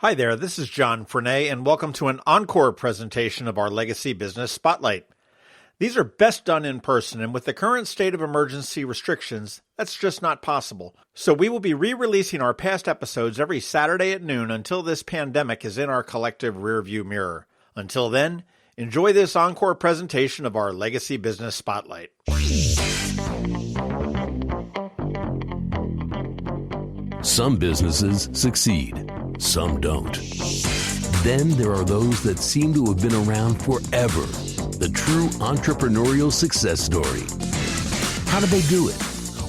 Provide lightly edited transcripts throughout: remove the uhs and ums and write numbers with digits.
Hi there, this is John Frenay, and welcome to an Encore presentation of our Legacy Business Spotlight. These are best done in person, and with the current state of emergency restrictions, that's just not possible. So we will be re-releasing our past episodes every Saturday at noon until this pandemic is in our collective rearview mirror. Until then, enjoy this Encore presentation of our Legacy Business Spotlight. Some businesses succeed, some don't. Then there are those that seem to have been around forever. The true entrepreneurial success story. How did they do it?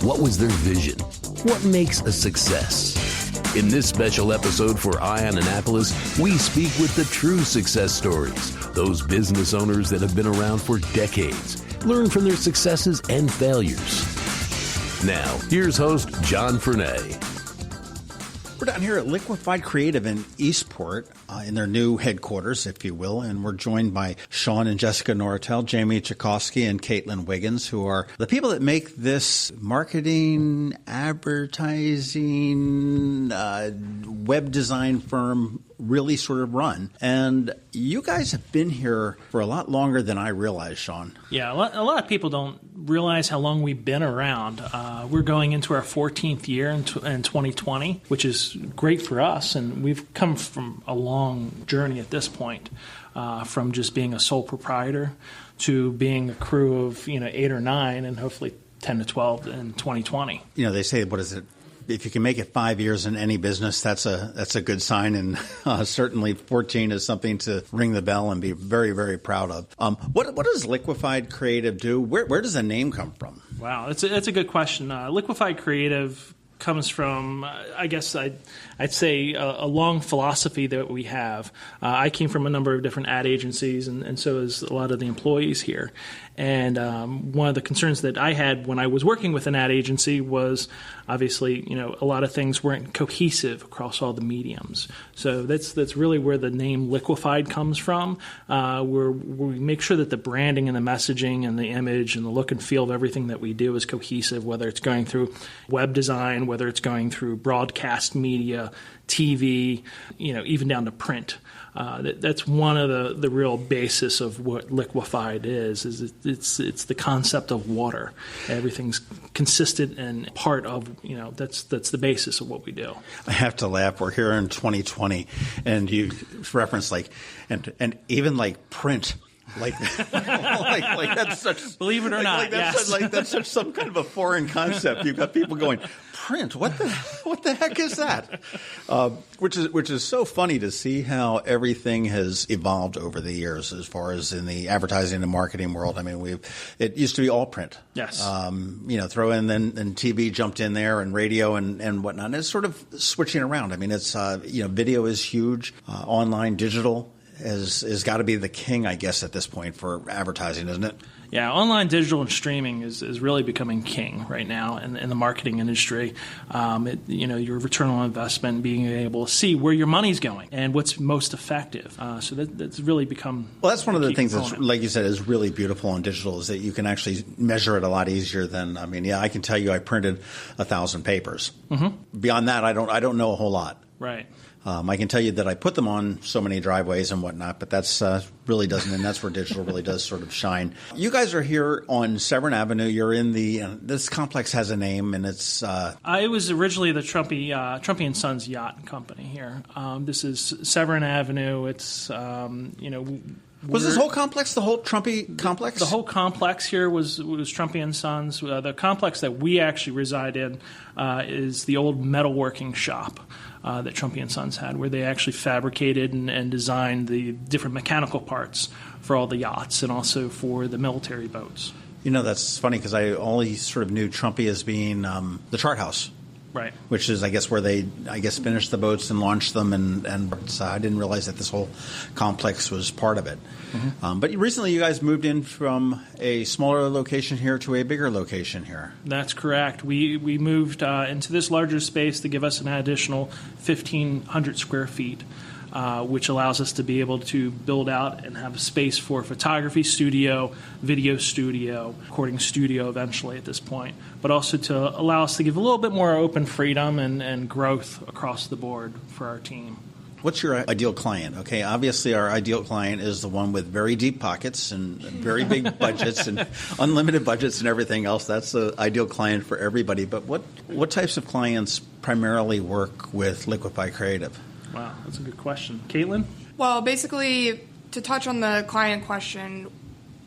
What was their vision? What makes a success? In this special episode for Eye on Annapolis, we speak with the true success stories, those business owners that have been around for decades, learn from their successes and failures. Now, here's host John Frenay. We're down here at Liquified Creative in Eastport, in their new headquarters, if you will, and we're joined by Shawn and Jessica Noratel, Jamie Czajkowski, and Wiggins, who are the people that make this marketing, advertising, web design firm really sort of run. And you guys have been here for a lot longer than I realized, Shawn. Yeah, a lot of people don't realize how long we've been around. We're going into our 14th year in 2020, which is great for us. And we've come from a long journey at this point, from just being a sole proprietor to being a crew of 8 or 9 and hopefully 10 to 12 in 2020. They say, what is it? If you can make it 5 years in any business, that's a good sign, and certainly 14 is something to ring the bell and be very, very proud of. What does Liquified Creative do? Where does the name come from? Wow, that's a good question. Liquified Creative comes from, I guess I'd say, a long philosophy that we have. I came from a number of different ad agencies, and so is a lot of the employees here. And one of the concerns that I had when I was working with an ad agency was, obviously, a lot of things weren't cohesive across all the mediums. So that's really where the name Liquified comes from, where we make sure that the branding and the messaging and the image and the look and feel of everything that we do is cohesive, whether it's going through web design, whether it's going through broadcast media, TV, even down to print. That's one of the real basis of what Liquified is it's the concept of water. Everything's consistent and part of, that's the basis of what we do. I have to laugh. We're here in 2020, and you reference and even print. Like that's such. Believe it or not, that's yes. That's such some kind of a foreign concept. You've got people going, print. What the heck is that? Which is so funny to see how everything has evolved over the years as far as in the advertising and marketing world. I mean, it used to be all print. Yes. Throw in then TV jumped in there and radio and whatnot. And it's sort of switching around. I mean, it's video is huge. Online, digital has got to be the king, I guess, at this point for advertising, isn't it? Yeah, online, digital, and streaming is really becoming king right now in the marketing industry. Your return on investment, being able to see where your money's going and what's most effective. So that's really become. Well, that's one of the things that's, like you said, is really beautiful on digital is that you can actually measure it a lot easier than. I can tell you I printed 1,000 papers. Mm-hmm. Beyond that, I don't know a whole lot. Right. I can tell you that I put them on so many driveways and whatnot, but that's really doesn't, and that's where digital really does sort of shine. You guys are here on Severn Avenue. You're in this complex has a name, and it's. It was originally the Trumpy and Sons Yacht Company here. This is Severn Avenue. It's Was this whole complex the whole Trumpy complex? The whole complex here was Trumpy and Sons. The complex that we actually reside in is the old metalworking shop that Trumpy and Sons had, where they actually fabricated and designed the different mechanical parts for all the yachts and also for the military boats. That's funny because I only sort of knew Trumpy as being the chart house. Right. Which is, I guess, where they, finished the boats and launched them, and so I didn't realize that this whole complex was part of it. Mm-hmm. But recently you guys moved in from a smaller location here to a bigger location here. That's correct. We moved into this larger space to give us an additional 1,500 square feet. Which allows us to be able to build out and have a space for photography studio, video studio, recording studio eventually at this point, but also to allow us to give a little bit more open freedom and growth across the board for our team. What's your ideal client? Okay, obviously our ideal client is the one with very deep pockets and very big budgets and unlimited budgets and everything else. That's the ideal client for everybody. But what types of clients primarily work with Liquified Creative? Wow, that's a good question. Caitlin? Well, basically, to touch on the client question,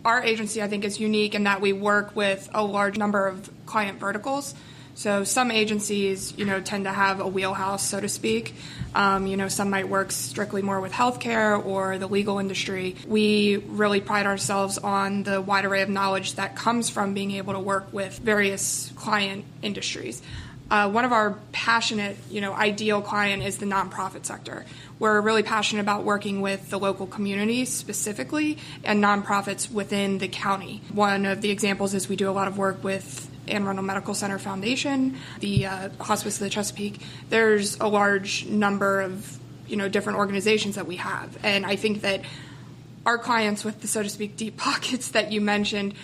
our agency, I think, is unique in that we work with a large number of client verticals. So some agencies, tend to have a wheelhouse, so to speak. Some might work strictly more with healthcare or the legal industry. We really pride ourselves on the wide array of knowledge that comes from being able to work with various client industries. One of our passionate, ideal client is the nonprofit sector. We're really passionate about working with the local community specifically and nonprofits within the county. One of the examples is we do a lot of work with Arundel Medical Center Foundation, the Hospice of the Chesapeake. There's a large number of, different organizations that we have. And I think that our clients with the, so to speak, deep pockets that you mentioned,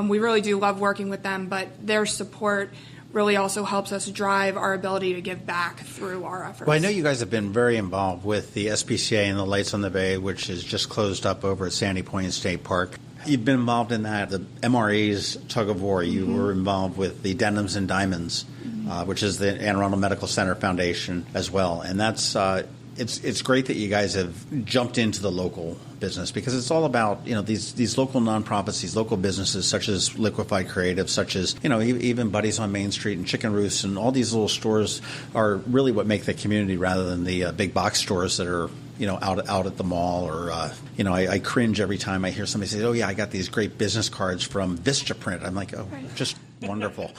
we really do love working with them, but their support really also helps us drive our ability to give back through our efforts. Well, I know you guys have been very involved with the SPCA and the Lights on the Bay, which is just closed up over at Sandy Point State Park. You've been involved in that, the MRA's Tug of War. You were involved with the Denims and Diamonds, which is the Anne Arundel Medical Center Foundation as well. And that's it's great that you guys have jumped into the local business, because it's all about these local nonprofits, these local businesses such as Liquified Creative, such as even Buddies on Main Street and Chicken Roosts, and all these little stores are really what make the community, rather than the big box stores that are out at the mall. Or I cringe every time I hear somebody say, "Oh yeah, I got these great business cards from Vistaprint." I'm like, "Oh, just wonderful."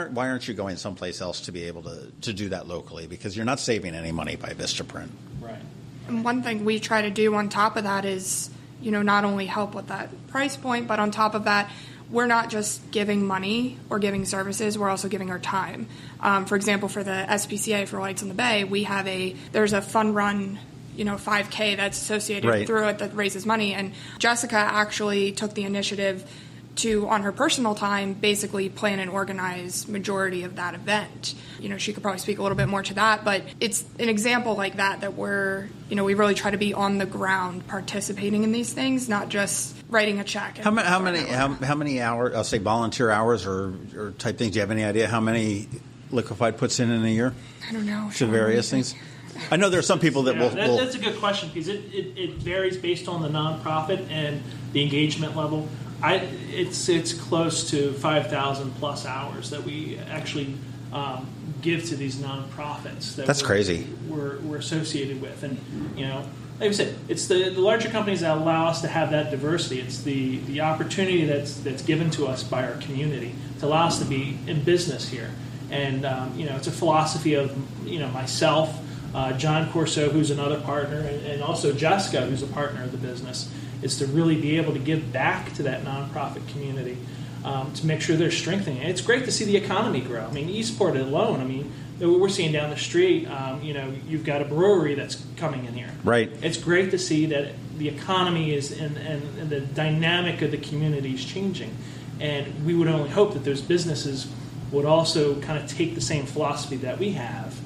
Why aren't you going someplace else to be able to do that locally? Because you're not saving any money by Vistaprint. Right. And one thing we try to do on top of that is, not only help with that price point, but on top of that, we're not just giving money or giving services, we're also giving our time. For example, for the SPCA, for Lights on the Bay, there's a fun run 5K that's associated through it that raises money. And Jessica actually took the initiative to, on her personal time, basically plan and organize majority of that event. She could probably speak a little bit more to that, but it's an example like that we're, we really try to be on the ground participating in these things, not just writing a check. How many hours, I'll say volunteer hours or type things, do you have any idea how many Liquified puts in a year? I don't know. To various things? I know there are some people that will... That's a good question, because it varies based on the nonprofit and the engagement level. It's close to 5,000 plus hours that we actually give to these nonprofits. That's crazy. We're associated with, and like I said, it's the larger companies that allow us to have that diversity. It's the opportunity that's given to us by our community to allow us to be in business here, and it's a philosophy of myself, John Corso, who's another partner, and also Jessica, who's a partner of the business, is to really be able to give back to that nonprofit community, to make sure they're strengthening. And it's great to see the economy grow. I mean, Eastport alone, we're seeing down the street, you've got a brewery that's coming in here. Right. It's great to see that the economy is and the dynamic of the community is changing. And we would only hope that those businesses would also kind of take the same philosophy that we have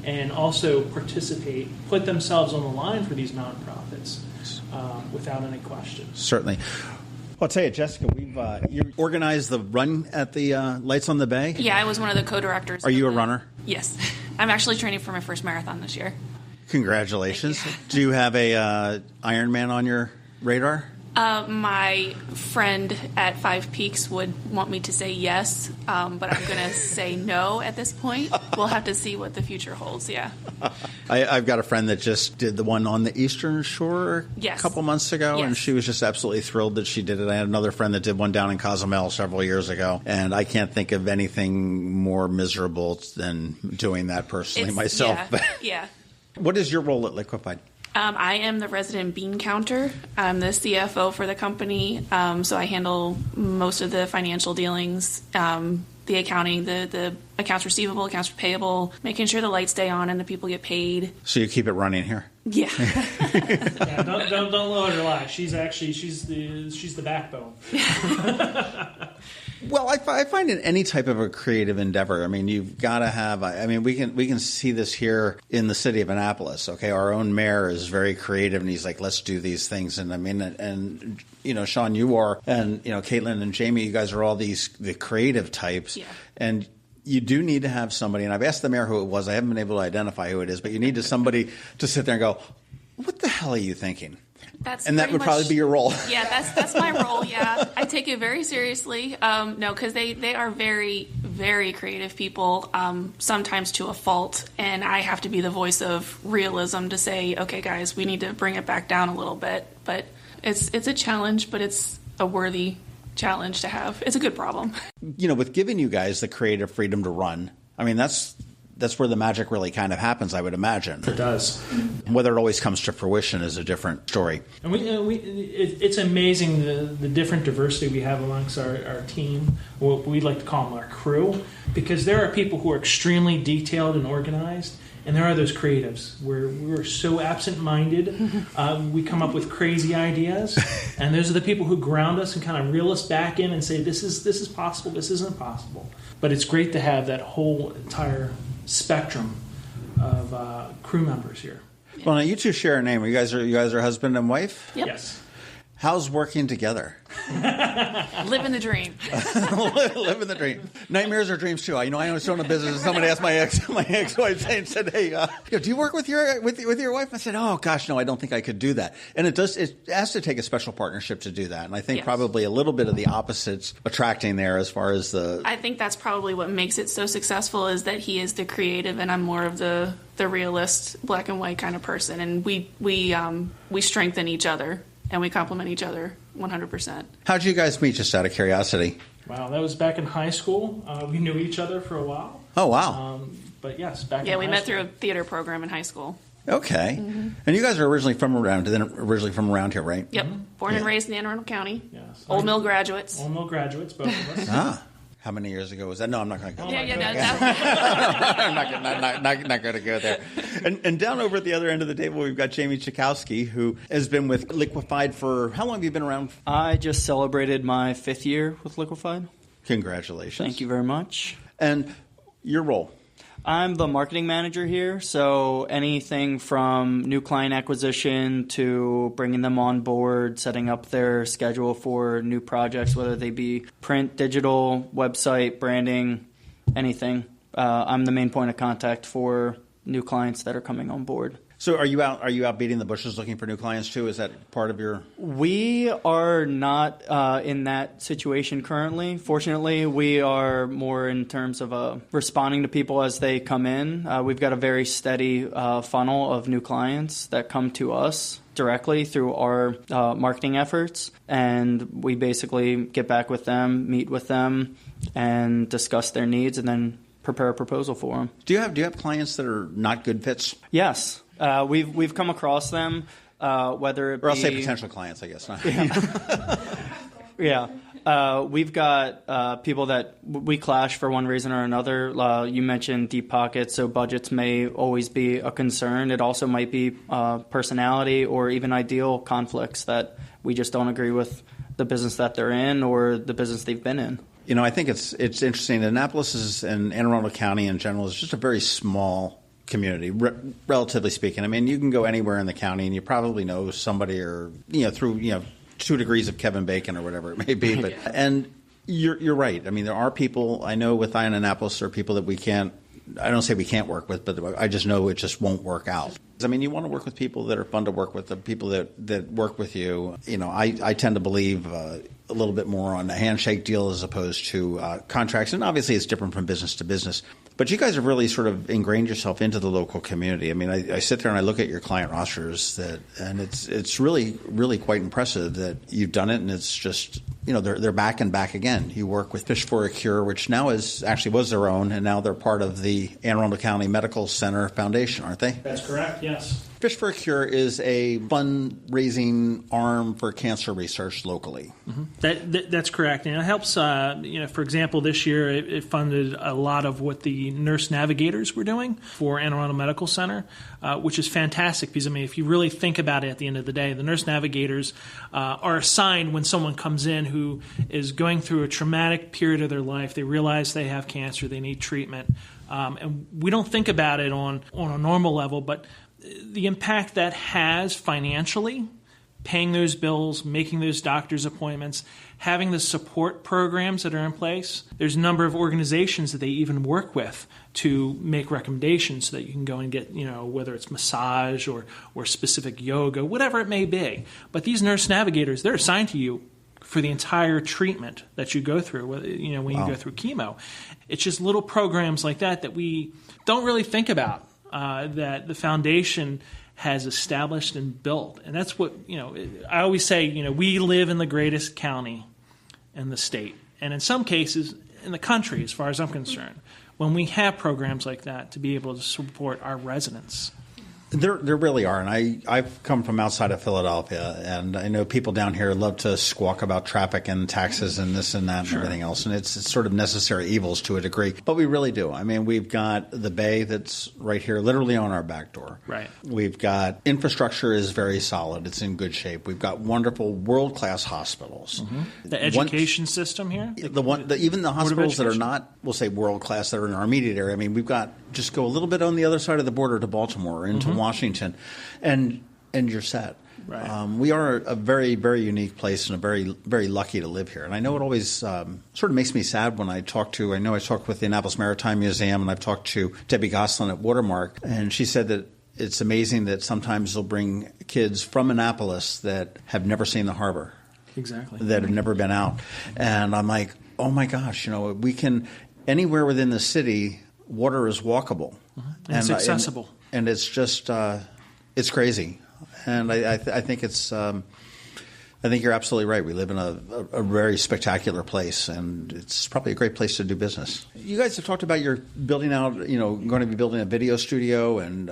and also participate, put themselves on the line for these nonprofits. Without any question. Certainly. Well, I'll tell you, Jessica, you organized the run at the Lights on the Bay? Yeah, I was one of the co-directors. Are you a runner? Yes. I'm actually training for my first marathon this year. Congratulations. Thank you. Do you have a Ironman on your radar? My friend at Five Peaks would want me to say yes, but I'm going to say no at this point. We'll have to see what the future holds, yeah. I've got a friend that just did the one on the Eastern Shore a couple months ago, and she was just absolutely thrilled that she did it. I had another friend that did one down in Cozumel several years ago, and I can't think of anything more miserable than doing that personally myself. Yeah. What is your role at Liquified? I am the resident bean counter. I'm the CFO for the company, so I handle most of the financial dealings, the accounting, the accounts receivable, accounts payable, making sure the lights stay on and the people get paid. So you keep it running here? Yeah. Don't let her lie. She's the backbone. Well, I find in any type of a creative endeavor, I mean, you've got to have. I mean, we can see this here in the city of Annapolis. Okay, our own mayor is very creative, and he's like, let's do these things. And I mean, and you know, Shawn, you are, and you know, Caitlin and Jamie, you guys are all the creative types, and you do need to have somebody. And I've asked the mayor who it was. I haven't been able to identify who it is, but you need somebody to sit there and go, "What the hell are you thinking?" And that would probably be your role. Yeah, that's my role. Yeah, I take it very seriously. No, because they are very, very creative people, sometimes to a fault, and I have to be the voice of realism to say, okay, guys, we need to bring it back down a little bit. But it's a challenge, but it's a worthy challenge to have. It's a good problem. You know, with giving you guys the creative freedom to run, I mean, that's where the magic really kind of happens, I would imagine. It does. Whether it always comes to fruition is a different story. And it's amazing the different diversity we have amongst our team, what we like to call them our crew, because there are people who are extremely detailed and organized, and there are those creatives where we're so absent-minded, we come up with crazy ideas, and those are the people who ground us and kind of reel us back in and say, this is possible, this isn't possible. But it's great to have that whole entire spectrum of crew members here. Well, now you two share a name. You guys are husband and wife? Yep. Yes. How's working together? Living the dream. Living the dream. Nightmares are dreams too. I was running a business, and somebody asked my ex-wife and said, "Hey, do you work with your wife?" I said, "Oh gosh, no, I don't think I could do that." And it has to take a special partnership to do that. And I think probably a little bit of the opposites attracting there as far as the. I think that's probably what makes it so successful is that he is the creative and I'm more of the realist, black and white kind of person, and we strengthen each other. And we complement each other 100%. How'd you guys meet, just out of curiosity? Wow, that was back in high school. We knew each other for a while. Oh, wow. But yes, back in high school. Yeah, we met through a theater program in high school. Okay. Mm-hmm. And you guys are originally from around here, right? Yep. Born and raised in Arundel County. Yes. Old Mill graduates. Old Mill graduates, both of us. How many years ago was that? No, I'm not going to go there. I'm not going to go there. And down over at the other end of the table, we've got Jamie Czajkowski, who has been with Liquified for, how long have you been around? I just celebrated my 5th year with Liquified. Congratulations. Thank you very much. And your role? I'm the marketing manager here, so anything from new client acquisition to bringing them on board, setting up their schedule for new projects, whether they be print, digital, website, branding, anything. I'm the main point of contact for new clients that are coming on board. So are you out beating the bushes looking for new clients too? Is that part of your? We are not in that situation currently. Fortunately, we are more in terms of responding to people as they come in. We've got a very steady funnel of new clients that come to us directly through our marketing efforts, and we basically get back with them, meet with them, and discuss their needs, and then prepare a proposal for them. Do you have clients that are not good fits? Yes. We've come across them, whether it be... Or I'll say potential clients, I guess. Yeah. We've got people that we clash for one reason or another. You mentioned deep pockets, so budgets may always be a concern. It also might be personality or even ideal conflicts that we just don't agree with the business that they're in or the business they've been in. You know, I think it's interesting. Annapolis and Anne Arundel County in general is just a very small community, relatively speaking. I mean, you can go anywhere in the county and you probably know somebody or, through, 2 degrees of Kevin Bacon or whatever it may be. But and you're right. I mean, there are people, I know with Ion Annapolis, there are people that we can't, I don't say we can't work with, but I just know it just won't work out. I mean, you want to work with people that are fun to work with, the people that work with you. I tend to believe a little bit more on a handshake deal as opposed to contracts. And obviously it's different from business to business. But you guys have really sort of ingrained yourself into the local community. I mean, I sit there and I look at your client rosters and it's really, really quite impressive that you've done it, and it's just, they're back and back again. You work with Fish for a Cure, which now was their own, and now they're part of the Anne Arundel County Medical Center Foundation, aren't they? That's correct, yes. Fish for a Cure is a fundraising arm for cancer research locally. Mm-hmm. That's correct. And it helps, for example, this year it funded a lot of what the nurse navigators were doing for Anne Arundel Medical Center, which is fantastic because, if you really think about it at the end of the day, the nurse navigators are assigned when someone comes in who who is going through a traumatic period of their life. They realize they have cancer, they need treatment. And we don't think about it on a normal level, but the impact that has financially, paying those bills, making those doctor's appointments, having the support programs that are in place. There's a number of organizations that they even work with to make recommendations so that you can go and get, whether it's massage or specific yoga, whatever it may be. But these nurse navigators, they're assigned to you for the entire treatment that you go through, when you go through chemo. It's just little programs like that we don't really think about, that the foundation has established and built. And that's what, I always say, we live in the greatest county in the state. And in some cases, in the country, as far as I'm concerned, when we have programs like that to be able to support our residents. There really are, and I've come from outside of Philadelphia, and I know people down here love to squawk about traffic and taxes and this and that and everything else, and it's sort of necessary evils to a degree. But we really do. I mean, we've got the bay that's right here, literally on our back door. Right. We've got infrastructure is very solid. It's in good shape. We've got wonderful world-class hospitals. Mm-hmm. The education system here? Even the hospitals that are not, we'll say, world-class, that are in our immediate area. I mean, we've got, just go a little bit on the other side of the border to Baltimore, into Washington, and you're set. Right. We are a very, very unique place, and a very, very lucky to live here. And I know it always sort of makes me sad when I talked with the Annapolis Maritime Museum, and I've talked to Debbie Goslin at Watermark, and she said that it's amazing that sometimes they'll bring kids from Annapolis that have never seen the harbor. Exactly. That have never been out. And I'm like, oh my gosh, we can, anywhere within the city, water is walkable. And it's accessible. And it's just, it's crazy. And I think it's, I think you're absolutely right. We live in a very spectacular place, and it's probably a great place to do business. You guys have talked about your building out, going to be building a video studio and,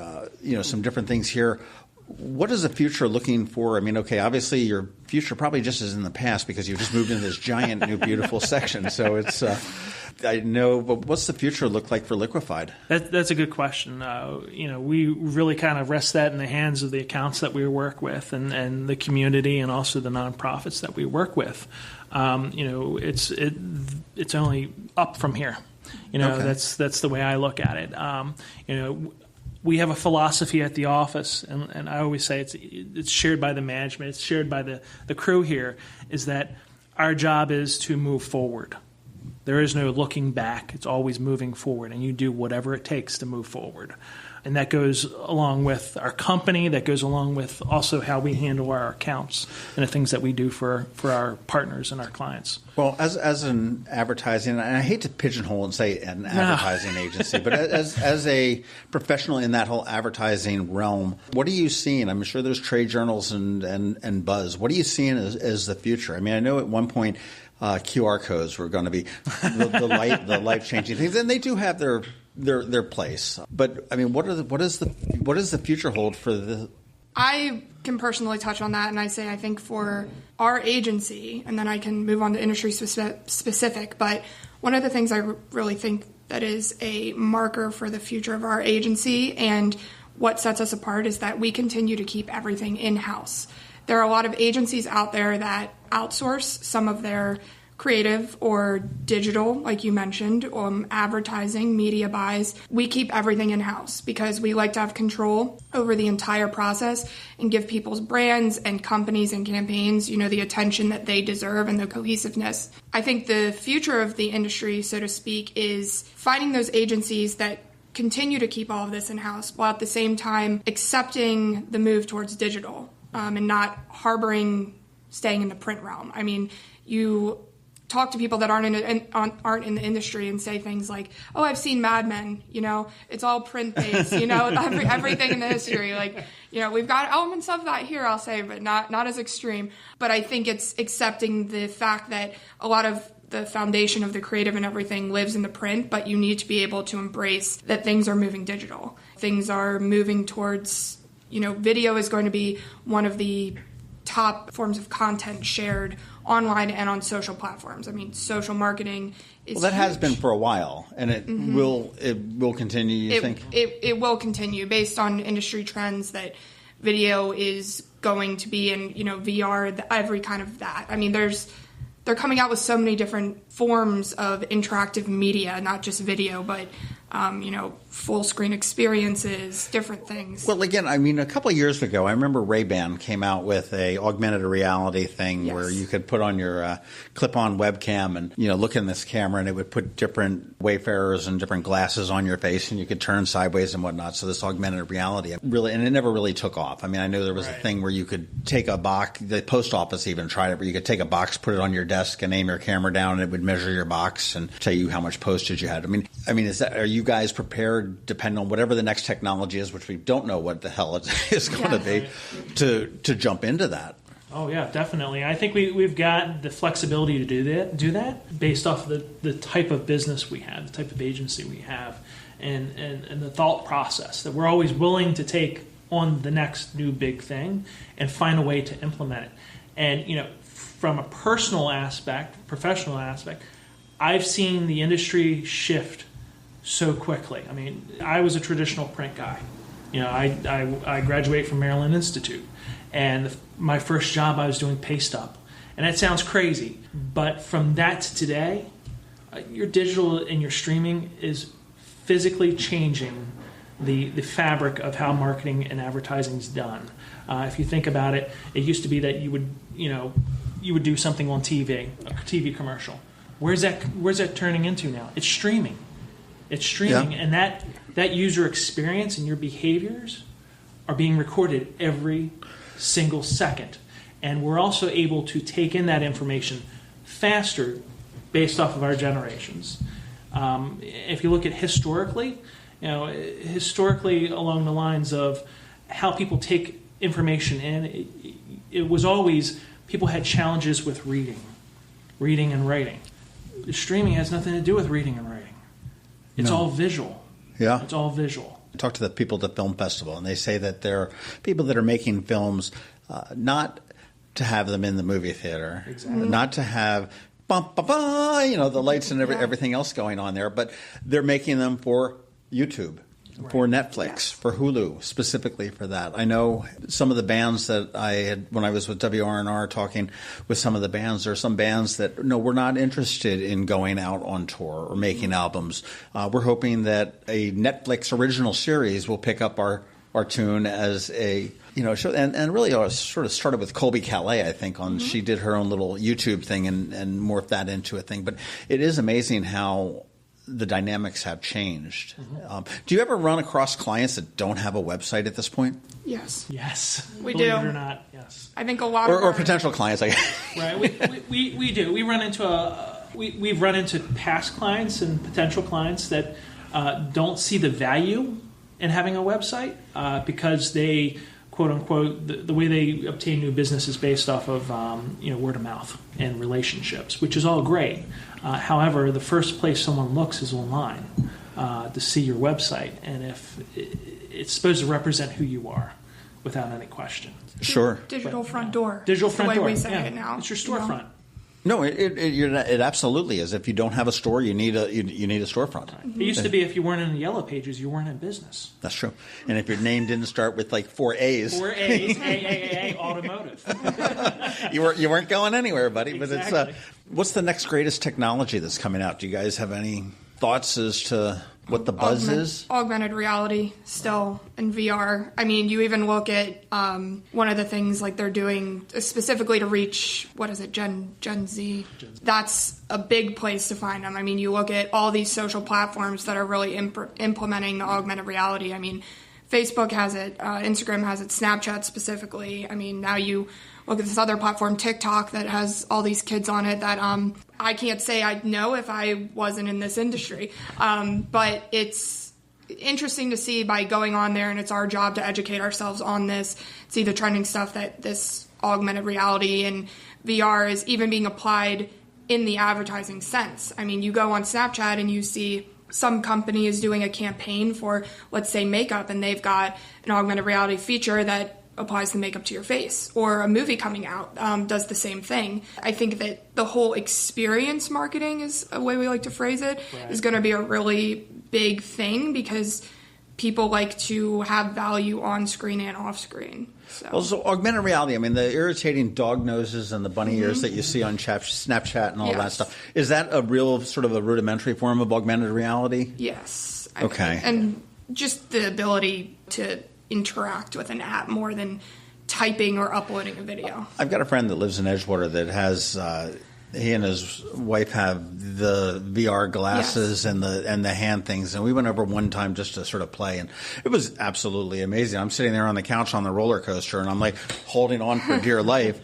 some different things here. What is the future looking for? I mean, okay, obviously your future probably just is in the past because you just moved into this giant new beautiful section. So it's, I know, but what's the future look like for Liquified? That's a good question. We really kind of rest that in the hands of the accounts that we work with and the community and also the nonprofits that we work with. It's only up from here. Okay. That's the way I look at it. We have a philosophy at the office, and I always say it's shared by the management, it's shared by the crew here, is that our job is to move forward. There is no looking back. It's always moving forward, and you do whatever it takes to move forward. And that goes along with our company. That goes along with also how we handle our accounts and the things that we do for our partners and our clients. Well, as an advertising, and I hate to pigeonhole and say an advertising agency, but as a professional in that whole advertising realm, what are you seeing? I'm sure there's trade journals and buzz. What are you seeing as the future? I mean, I know at one point QR codes were going to be the life-changing things, and they do have their place. But I mean, what does the future hold for the? I can personally touch on that, and I think for our agency, and then I can move on to industry specific. But one of the things I really think that is a marker for the future of our agency and what sets us apart is that we continue to keep everything in-house. There are a lot of agencies out there that outsource some of their creative or digital, like you mentioned, advertising, media buys. We keep everything in-house because we like to have control over the entire process and give people's brands and companies and campaigns, the attention that they deserve and the cohesiveness. I think the future of the industry, so to speak, is finding those agencies that continue to keep all of this in-house while at the same time accepting the move towards digital and not staying in the print realm. I mean, you talk to people that aren't in the industry and say things like, "Oh, I've seen Mad Men. It's all print based. Everything in the history. We've got elements of that here, I'll say, but not as extreme." But I think it's accepting the fact that a lot of the foundation of the creative and everything lives in the print, but you need to be able to embrace that things are moving digital. Things are moving towards, video is going to be one of the top forms of content shared online and on social platforms. I mean, social marketing is that huge. Has been for a while, and it will continue, you think? It will continue based on industry trends that video is going to be in, VR, every kind of that. I mean, there's they're coming out with so many different forms of interactive media, not just video, but full screen experiences, different things. Well, again, I mean, a couple of years ago, I remember Ray-Ban came out with a augmented reality thing where you could put on your clip-on webcam and, look in this camera, and it would put different wayfarers and different glasses on your face, and you could turn sideways and whatnot. So this augmented reality really, and it never really took off. I mean, I know there was a thing where you could take a box, the post office even tried it, where you could take a box, put it on your desk, and aim your camera down, and it would measure your box and tell you how much postage you had. I mean, are you guys prepared, depending on whatever the next technology is, which we don't know what the hell it is going to be, to jump into that? Oh yeah, definitely. I think we've got the flexibility to do that based off of the type of business we have, the type of agency we have, and the thought process that we're always willing to take on the next new big thing and find a way to implement it. And from a personal aspect, professional aspect, I've seen the industry shift so quickly. I mean, I was a traditional print guy. I graduated from Maryland Institute, and my first job I was doing paste up. And that sounds crazy, but from that to today, your digital and your streaming is physically changing the fabric of how marketing and advertising is done. If you think about it, it used to be that you would do something on TV, a TV commercial. Where's that turning into now? It's streaming. It's streaming, and that user experience and your behaviors are being recorded every single second. And we're also able to take in that information faster based off of our generations. If you look at historically along the lines of how people take information in, it was always people had challenges with reading and writing. Streaming has nothing to do with reading and writing. It's all visual. Yeah. It's all visual. I talked to the people at the film festival, and they say that there are people that are making films not to have them in the movie theater, not to have the lights and everything else going on there, but they're making them for YouTube, for Netflix, for Hulu, specifically for that. I know some of the bands that I had when I was with WR&R talking with some of the bands. There are some bands that we're not interested in going out on tour or making albums. We're hoping that a Netflix original series will pick up our tune as a show, and really sort of started with Colby Calais, I think. She did her own little YouTube thing and morphed that into a thing. But it is amazing how the dynamics have changed. Do you ever run across clients that don't have a website at this point? Yes. We do. Believe it or not, yes. I think a lot or potential clients, I guess. Right. We do. We run into we've run into past clients and potential clients that don't see the value in having a website because they, quote unquote, the way they obtain new business is based off of word of mouth and relationships, which is all great. However, the first place someone looks is online to see your website, and if it's supposed to represent who you are, without any question. Sure. Digital front door. Digital It's front the way door. we say it now. It's your storefront. No, it absolutely is. If you don't have a store, you need a storefront. It used to be if you weren't in the yellow pages, you weren't in business. That's true. And if your name didn't start with like 4 A's. 4 A's, AAA, automotive. you weren't going anywhere, buddy. Exactly. But it's what's the next greatest technology that's coming out? Do you guys have any thoughts as to what the buzz is? Augmented reality still and VR. I mean, you even look at one of the things like they're doing specifically to reach, Gen Z. That's a big place to find them. I mean, you look at all these social platforms that are really implementing the augmented reality. I mean, Facebook has it, Instagram has it, Snapchat specifically. I mean, now you look at this other platform, TikTok, that has all these kids on it that I can't say I'd know if I wasn't in this industry. But it's interesting to see by going on there, and it's our job to educate ourselves on this, see the trending stuff that this augmented reality and VR is even being applied in the advertising sense. I mean, you go on Snapchat and you see some company is doing a campaign for, let's say, makeup, and they've got an augmented reality feature that applies the makeup to your face, or a movie coming out does the same thing. I think that the whole experience marketing is a way we like to phrase it, is going to be a really big thing, because people like to have value on screen and off screen. So augmented reality, I mean, the irritating dog noses and the bunny ears that you see on Snapchat and all that stuff, is that a real sort of a rudimentary form of augmented reality? Yes. Okay. And just the ability to interact with an app more than typing or uploading a video. I've got a friend that lives in Edgewater that has he and his wife have the VR glasses and the hand things, and we went over one time just to sort of play, and it was absolutely amazing. I'm sitting there on the couch on the roller coaster, and I'm like holding on for dear life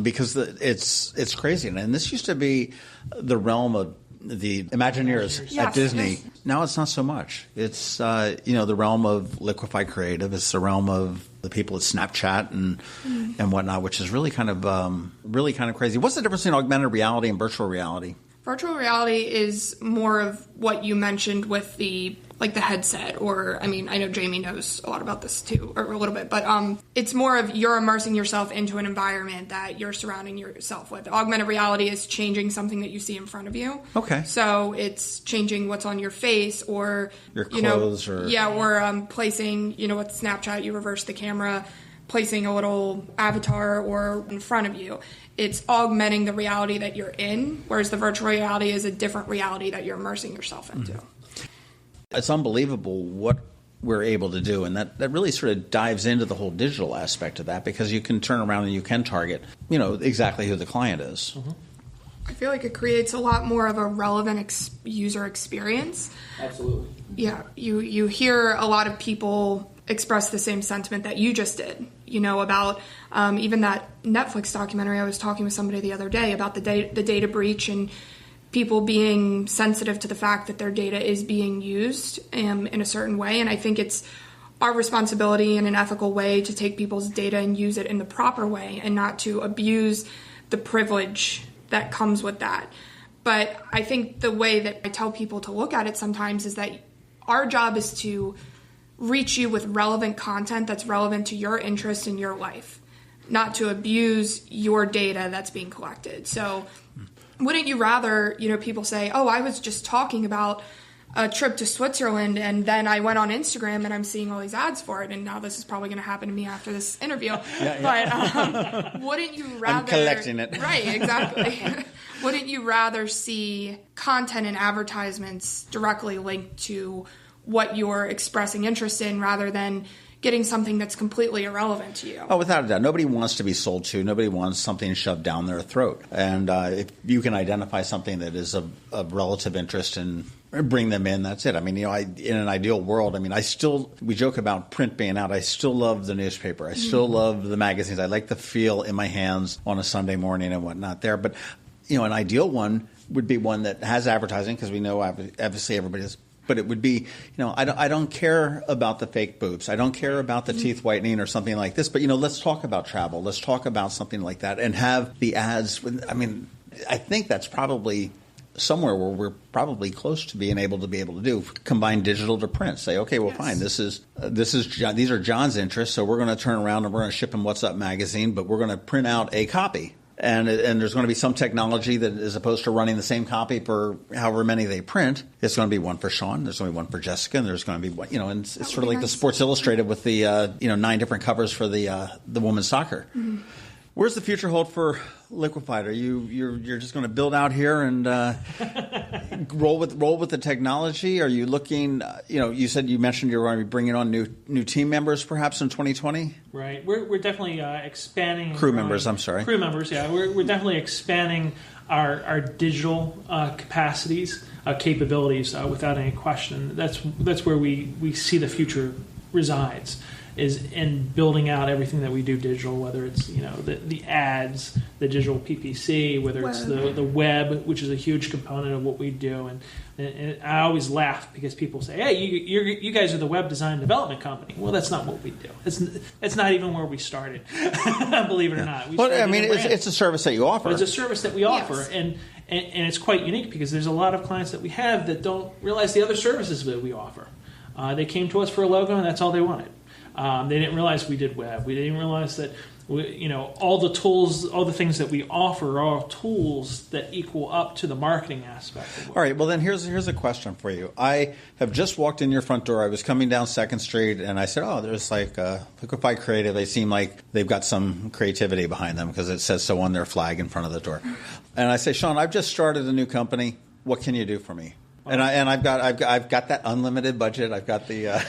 because it's crazy. And this used to be the realm of the Imagineers at Disney. Yes. Now it's not so much. It's the realm of Liquified Creative. It's the realm of the people at Snapchat and whatnot, which is really kind of crazy. What's the difference between augmented reality and virtual reality? Virtual reality is more of what you mentioned with the headset, or I know Jamie knows a lot about this too, or a little bit, but it's more of you're immersing yourself into an environment that you're surrounding yourself with. Augmented reality is changing something that you see in front of you. Okay. So it's changing what's on your face, or your clothes, or placing, with Snapchat you reverse the camera, placing a little avatar or in front of you. It's augmenting the reality that you're in, whereas the virtual reality is a different reality that you're immersing yourself into. Mm-hmm. It's unbelievable what we're able to do, and that really sort of dives into the whole digital aspect of that, because you can turn around and you can target, exactly who the client is. Mm-hmm. I feel like it creates a lot more of a relevant user experience. Absolutely. Yeah, you hear a lot of people express the same sentiment that you just did, about even that Netflix documentary. I was talking with somebody the other day about the data breach and people being sensitive to the fact that their data is being used in a certain way. And I think it's our responsibility in an ethical way to take people's data and use it in the proper way and not to abuse the privilege that comes with that. But I think the way that I tell people to look at it sometimes is that our job is to reach you with relevant content that's relevant to your interest in your life, not to abuse your data that's being collected. So wouldn't you rather, people say, oh, I was just talking about a trip to Switzerland and then I went on Instagram and I'm seeing all these ads for it, and now this is probably going to happen to me after this interview. But wouldn't you rather... I'm collecting it. Right, exactly. Wouldn't you rather see content and advertisements directly linked to what you're expressing interest in rather than getting something that's completely irrelevant to you? Oh, without a doubt. Nobody wants to be sold to. Nobody wants something shoved down their throat. And if you can identify something that is of relative interest and bring them in, that's it. In an ideal world, we joke about print being out. I still love the newspaper. I still love the magazines. I like the feel in my hands on a Sunday morning and whatnot there. But, an ideal one would be one that has advertising, because we know obviously everybody is. But it would be, I don't care about the fake boobs. I don't care about the teeth whitening or something like this. But, let's talk about travel. Let's talk about something like that and have the ads. I think that's probably somewhere where we're probably close to being able to do combine digital to print. Say, okay, well, fine. These are John's interests, so we're going to turn around and we're going to ship him What's Up magazine, but we're going to print out a copy. And there's going to be some technology that, as opposed to running the same copy for however many they print, it's going to be one for Shawn, there's going to be one for Jessica, and there's going to be one, and it's sort of like the Sports Illustrated with the 9 different covers for the women's soccer. Mm-hmm. Where's the future hold for Liquified? Are you're just going to build out here and roll with the technology? Are you looking? You mentioned you're going to be bringing on new team members perhaps in 2020. Right, we're definitely expanding. Crew members, yeah. We're definitely expanding our digital capacities, capabilities, without any question. That's where we see the future resides, is in building out everything that we do digital, whether it's the ads, the digital PPC, whether it's the web, which is a huge component of what we do. And I always laugh because people say, "Hey, you guys are the web design development company." Well, that's not what we do. It's not even where we started. Believe it or not. It's a service that you offer. It's a service that we offer, and it's quite unique because there's a lot of clients that we have that don't realize the other services that we offer. They came to us for a logo, and that's all they wanted. They didn't realize we did web. We didn't realize that all the tools, all the things that we offer are tools that equal up to the marketing aspect of it. All right, well then here's a question for you. I have just walked in your front door. I was coming down 2nd Street, and I said, oh, there's like Liquified Creative. They seem like they've got some creativity behind them because it says so on their flag in front of the door. And I say, Shawn, I've just started a new company. What can you do for me? And I've got that unlimited budget. I've got the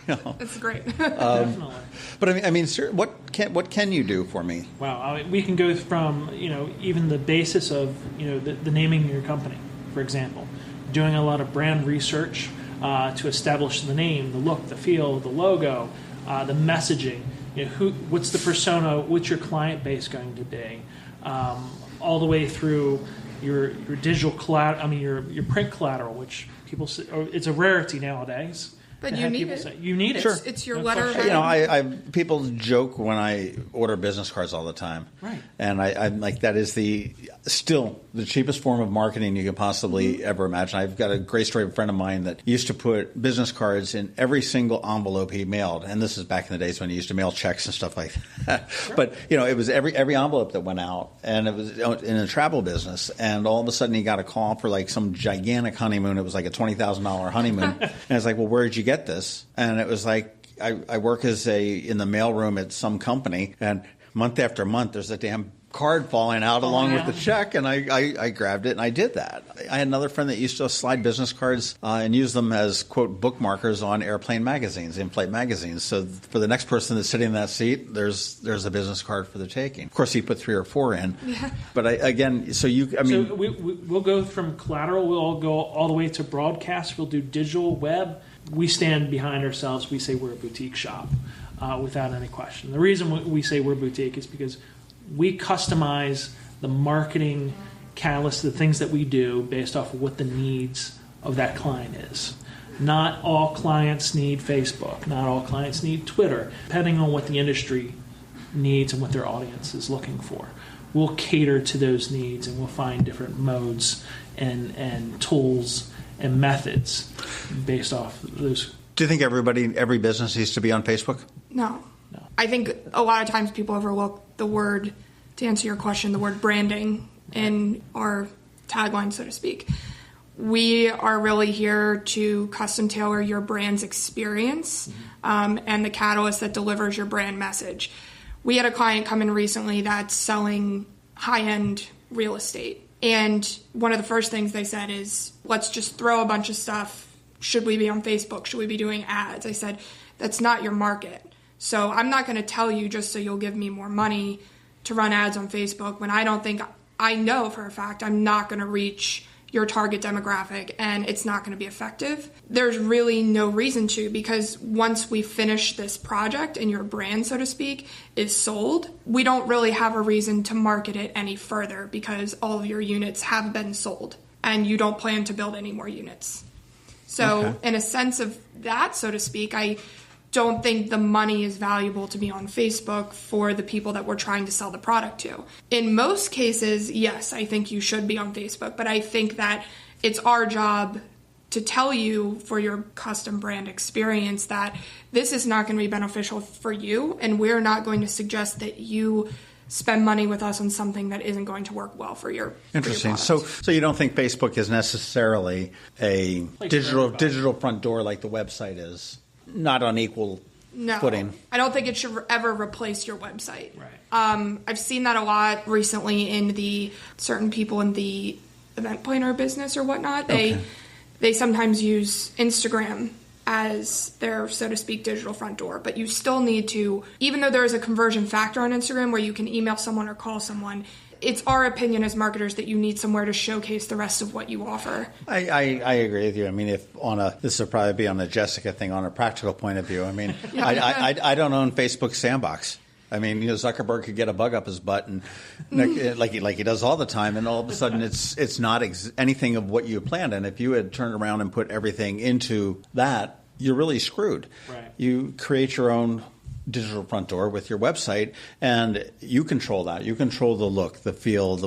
That's great. Definitely. But I mean, sir, what can you do for me? Wow, we can go from even the basis of the naming of your company, for example, doing a lot of brand research to establish the name, the look, the feel, the logo, the messaging. What's the persona? What's your client base going to be? All the way through your digital collateral. I mean, your print collateral, which people say, it's a rarity nowadays. But you need it. You need it. Sure. It's your letter. People joke when I order business cards all the time. Right. And I'm like, that is still the cheapest form of marketing you could possibly ever imagine. I've got a great story of a friend of mine that used to put business cards in every single envelope he mailed. And this is back in the days when he used to mail checks and stuff like that. Sure. But, it was every envelope that went out. And it was in a travel business. And all of a sudden he got a call for like some gigantic honeymoon. It was like a $20,000 honeymoon. And it's like, well, where did you get this? And it was like, I work in the mailroom at some company, and month after month there's a damn card falling out along with the check, and I grabbed it and I did that. I had another friend that used to slide business cards and use them as, quote, bookmarkers on airplane magazines, in-flight magazines. So for the next person that's sitting in that seat, there's a business card for the taking. Of course, he put 3 or 4 in. Yeah. But so we'll go from collateral, we'll go all the way to broadcast, we'll do digital, web. We stand behind ourselves. We say we're a boutique shop without any question. The reason we say we're boutique is because we customize the marketing catalyst, the things that we do based off of what the needs of that client is. Not all clients need Facebook. Not all clients need Twitter. Depending on what the industry needs and what their audience is looking for, we'll cater to those needs, and we'll find different modes and tools and methods based off those. Do you think every business needs to be on Facebook? No. I think a lot of times people overlook the word, to answer your question, the word branding in our tagline, so to speak. We are really here to custom tailor your brand's experience and the catalyst that delivers your brand message. We had a client come in recently that's selling high-end real estate. And one of the first things they said is, let's just throw a bunch of stuff. Should we be on Facebook? Should we be doing ads? I said, that's not your market. So I'm not going to tell you just so you'll give me more money to run ads on Facebook when I know for a fact I'm not going to reach your target demographic and it's not going to be effective. There's really no reason to, because once we finish this project and your brand, so to speak, is sold, we don't really have a reason to market it any further because all of your units have been sold and you don't plan to build any more units. So in a sense of that, so to speak, I don't think the money is valuable to be on Facebook for the people that we're trying to sell the product to. In most cases, yes, I think you should be on Facebook, but I think that it's our job to tell you for your custom brand experience that this is not going to be beneficial for you, and we're not going to suggest that you spend money with us on something that isn't going to work well for your Interesting. For your So you don't think Facebook is necessarily a digital front door like the website is? Not on equal footing. I don't think it should ever replace your website. Right. I've seen that a lot recently in the certain people in the event planner business or whatnot. They sometimes use Instagram as their, so to speak, digital front door. But you still need to, even though there is a conversion factor on Instagram where you can email someone or call someone, it's our opinion as marketers that you need somewhere to showcase the rest of what you offer. I agree with you. I mean, this would probably be on a Jessica thing, on a practical point of view. I mean, I don't own Facebook Sandbox. I mean, Zuckerberg could get a bug up his butt, and like he does all the time, and all of a sudden it's not anything of what you planned. And if you had turned around and put everything into that, you're really screwed. Right. You create your own digital front door with your website, and you control that. You control the look, the feel,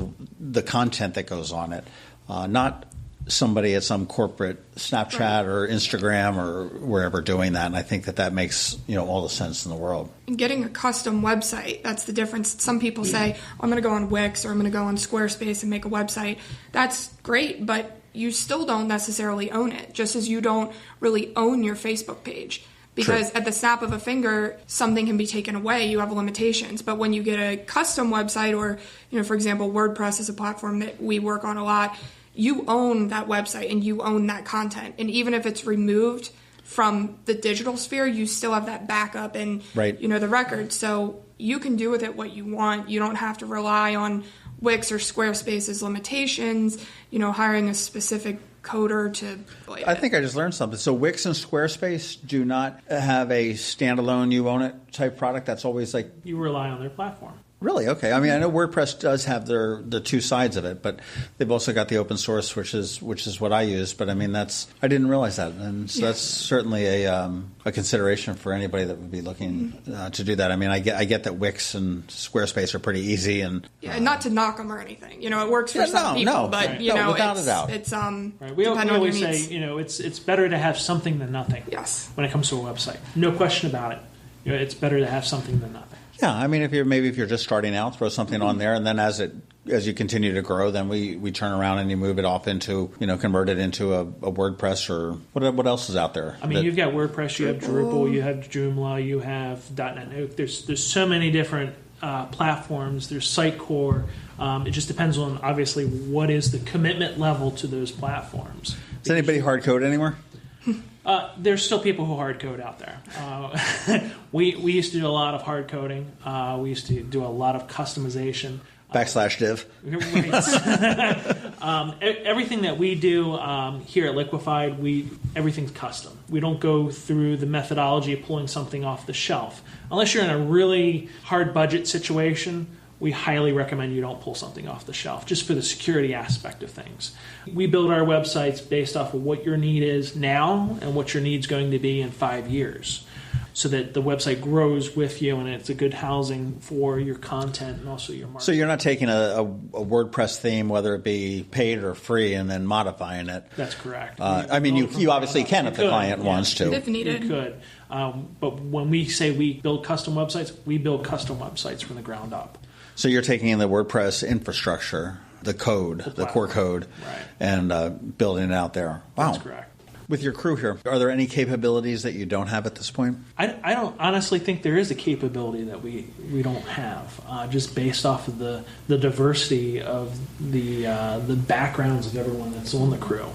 the content that goes on it. Not somebody at some corporate Snapchat or Instagram or wherever doing that. And I think that makes, all the sense in the world. And getting a custom website, that's the difference. Some people say, I'm going to go on Wix or I'm going to go on Squarespace and make a website. That's great, but you still don't necessarily own it, just as you don't really own your Facebook page. Because at the snap of a finger, something can be taken away. You have limitations. But when you get a custom website or, for example, WordPress is a platform that we work on a lot, you own that website and you own that content. And even if it's removed from the digital sphere, you still have that backup and, the record. So you can do with it what you want. You don't have to rely on Wix or Squarespace's limitations, hiring a specific coder to... I think I just learned something. So Wix and Squarespace do not have a standalone, you own it type product. That's always like... You rely on their platform. Really? Okay. I mean, I know WordPress does have the two sides of it, but they've also got the open source, which is what I use. But I mean, I didn't realize that, and so that's certainly a consideration for anybody that would be looking to do that. I mean, I get that Wix and Squarespace are pretty easy, and not to knock them or anything. It works for some people, but without a doubt, it's right. We always say it's better to have something than nothing. Yes. When it comes to a website, no question about it. It's better to have something than nothing. Yeah, I mean, if you're just starting out, throw something on there, and then as you continue to grow, then we turn around and you move it off into convert it into a WordPress or what else is out there. I mean, you've got WordPress, you have Drupal, you have Joomla, you have .NET. There's so many different platforms. There's Sitecore. It just depends on obviously what is the commitment level to those platforms. Does anybody hard code anymore? There's still people who hard code out there. We used to do a lot of hard coding. We used to do a lot of customization. /div. Everything that we do here at Liquified, everything's custom. We don't go through the methodology of pulling something off the shelf. Unless you're in a really hard budget situation, we highly recommend you don't pull something off the shelf, just for the security aspect of things. We build our websites based off of what your need is now and what your need's going to be in 5 years, so that the website grows with you and it's a good housing for your content and also your marketing. So you're not taking a WordPress theme, whether it be paid or free, and then modifying it. That's correct. I mean, you obviously can if the client wants to. If needed. You could. But when we say we build custom websites, we build custom websites from the ground up. So you're taking in the WordPress infrastructure, the code, the core code, and building it out there. Wow. That's correct. With your crew here, are there any capabilities that you don't have at this point? I don't honestly think there is a capability that we don't have, just based off of the diversity of the backgrounds of everyone that's on the crew.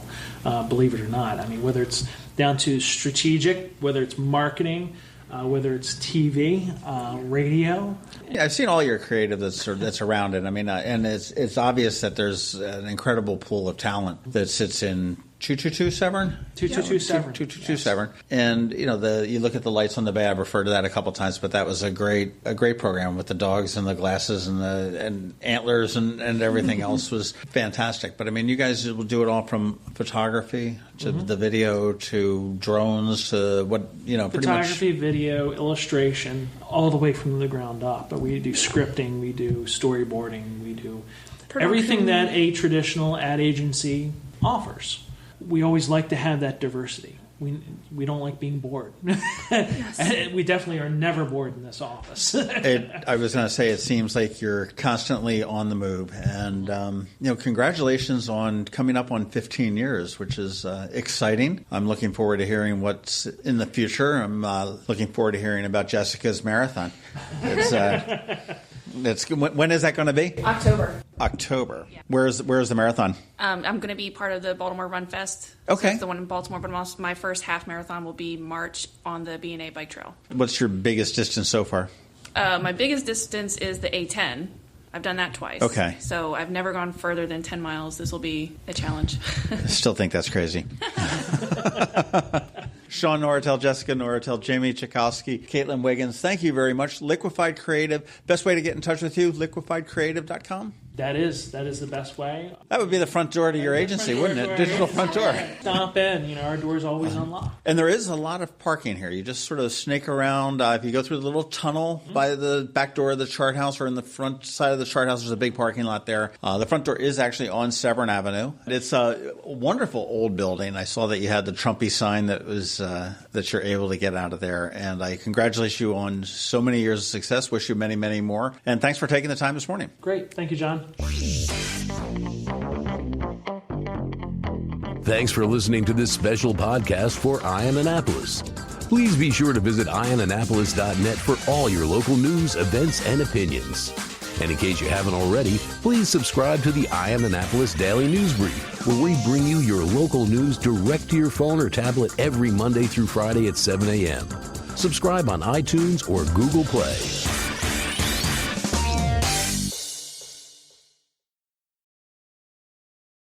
Believe it or not, I mean, whether it's down to strategic, whether it's marketing, whether it's TV, radio. Yeah, I've seen all your creative that's around it. I mean, and it's obvious that there's an incredible pool of talent that sits in 222 Severn? 222 Severn. 222 Severn. And, you look at the lights on the bay. I've referred to that a couple times, but that was a great program with the dogs and the glasses and antlers and everything else was fantastic. But, I mean, you guys will do it all from photography to the video to drones to pretty much. Photography, video, illustration, all the way from the ground up. But we do scripting, we do storyboarding, we do everything that a traditional ad agency offers. We always like to have that diversity. We don't like being bored. Yes. We definitely are never bored in this office. I was going to say, it seems like you're constantly on the move. And, congratulations on coming up on 15 years, which is exciting. I'm looking forward to hearing what's in the future. I'm looking forward to hearing about Jessica's marathon. When is that going to be? October. Yeah. Where's the marathon? I'm going to be part of the Baltimore Run Fest. Okay. So it's the one in Baltimore, but also my first half marathon will be March on the B&A bike trail. What's your biggest distance so far? My biggest distance is the A10. I've done that twice. Okay. So I've never gone further than 10 miles. This will be a challenge. I still think that's crazy. Shawn Noratel, Jessica Noratel, Jamie Czajkowski, Caitlin Wiggins, thank you very much. Liquified Creative. Best way to get in touch with you, liquifiedcreative.com? That is the best way. That would be the front door to your agency, wouldn't it? Digital front door. Stomp in. Our door's always unlocked. And there is a lot of parking here. You just sort of snake around. If you go through the little tunnel by the back door of the chart house, or in the front side of the chart house, there's a big parking lot there. The front door is actually on Severn Avenue. It's a wonderful old building. I saw that you had the Trumpy sign that was that you're able to get out of there. And I congratulate you on so many years of success. Wish you many, many more. And thanks for taking the time this morning. Great. Thank you, John. Thanks for listening to this special podcast for Ion Annapolis. Please be sure to visit ionannapolis.net for all your local news, events, and opinions. And in case you haven't already, please subscribe to the Ion Annapolis Daily News Brief, where we bring you your local news direct to your phone or tablet every Monday through Friday at 7 a.m. Subscribe on iTunes or Google Play.